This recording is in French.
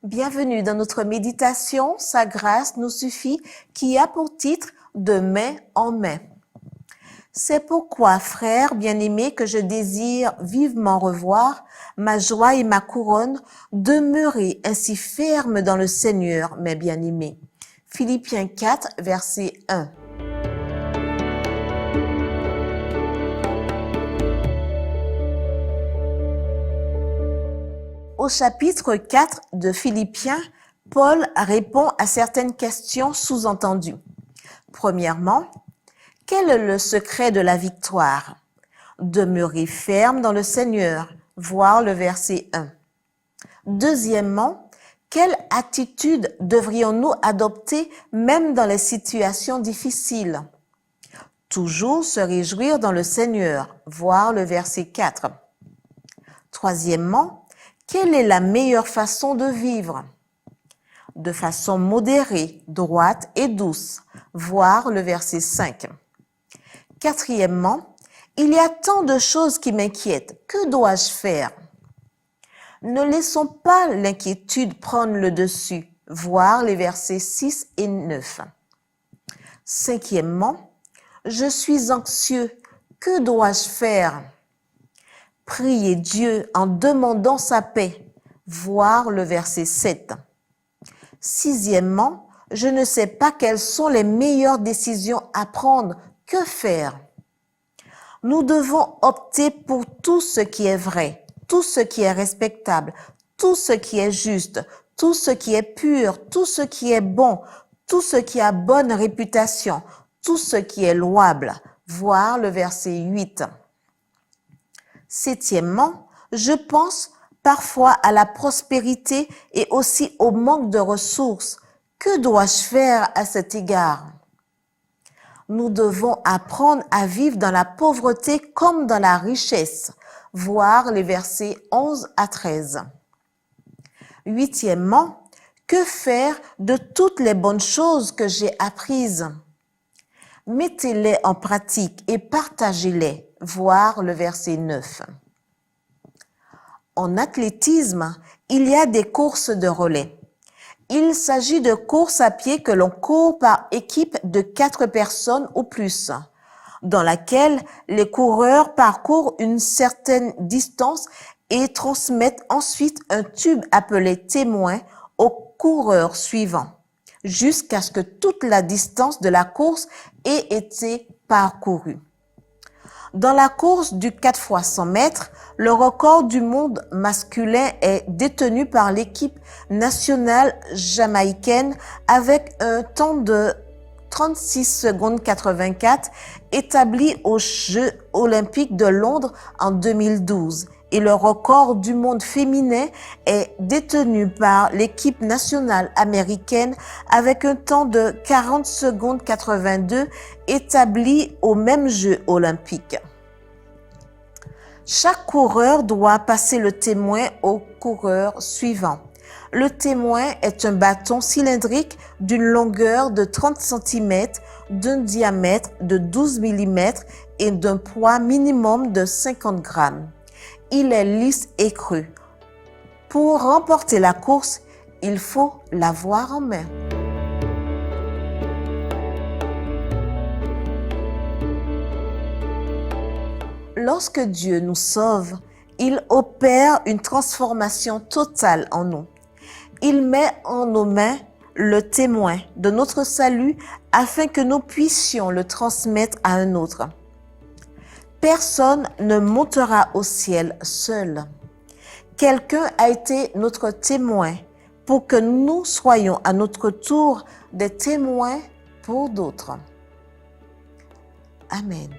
Bienvenue dans notre méditation « Sa grâce nous suffit » qui a pour titre « De mai en mai ». C'est pourquoi, frères bien-aimés, que je désire vivement revoir ma joie et ma couronne, demeurer ainsi ferme dans le Seigneur, mes bien-aimés. Philippiens 4, verset 1. Au chapitre 4 de Philippiens, Paul répond à certaines questions sous-entendues. Premièrement, quel est le secret de la victoire? Demeurer ferme dans le Seigneur, voir le verset 1. Deuxièmement, quelle attitude devrions-nous adopter même dans les situations difficiles? Toujours se réjouir dans le Seigneur, voir le verset 4. Troisièmement, quelle est la meilleure façon de vivre? De façon modérée, droite et douce, voir le verset 5. Quatrièmement, il y a tant de choses qui m'inquiètent. Que dois-je faire? Ne laissons pas l'inquiétude prendre le dessus, voir les versets 6 et 9. Cinquièmement, je suis anxieux. Que dois-je faire? Priez Dieu en demandant sa paix, voir le verset 7. Sixièmement, je ne sais pas quelles sont les meilleures décisions à prendre. Que faire? Nous devons opter pour tout ce qui est vrai, tout ce qui est respectable, tout ce qui est juste, tout ce qui est pur, tout ce qui est bon, tout ce qui a bonne réputation, tout ce qui est louable, voir le verset 8. Septièmement, je pense parfois à la prospérité et aussi au manque de ressources. Que dois-je faire à cet égard? Nous devons apprendre à vivre dans la pauvreté comme dans la richesse, voir les versets 11 à 13. Huitièmement, que faire de toutes les bonnes choses que j'ai apprises? Mettez-les en pratique et partagez-les, voir le verset 9. En athlétisme, il y a des courses de relais. Il s'agit de courses à pied que l'on court par équipe de 4 personnes ou plus, dans laquelle les coureurs parcourent une certaine distance et transmettent ensuite un tube appelé témoin au coureur suivant, jusqu'à ce que toute la distance de la course ait été parcourue. Dans la course du 4 x 100 mètres, le record du monde masculin est détenu par l'équipe nationale jamaïcaine avec un temps de 36 secondes 84 établi aux Jeux olympiques de Londres en 2012. Et le record du monde féminin est détenu par l'équipe nationale américaine avec un temps de 40 secondes 82 établi aux mêmes Jeux olympiques. Chaque coureur doit passer le témoin au coureur suivant. Le témoin est un bâton cylindrique d'une longueur de 30 cm, d'un diamètre de 12 mm et d'un poids minimum de 50 grammes. Il est lisse et creux. Pour remporter la course, il faut l'avoir en main. Lorsque Dieu nous sauve, il opère une transformation totale en nous. Il met en nos mains le témoin de notre salut afin que nous puissions le transmettre à un autre. Personne ne montera au ciel seul. Quelqu'un a été notre témoin pour que nous soyons à notre tour des témoins pour d'autres. Amen.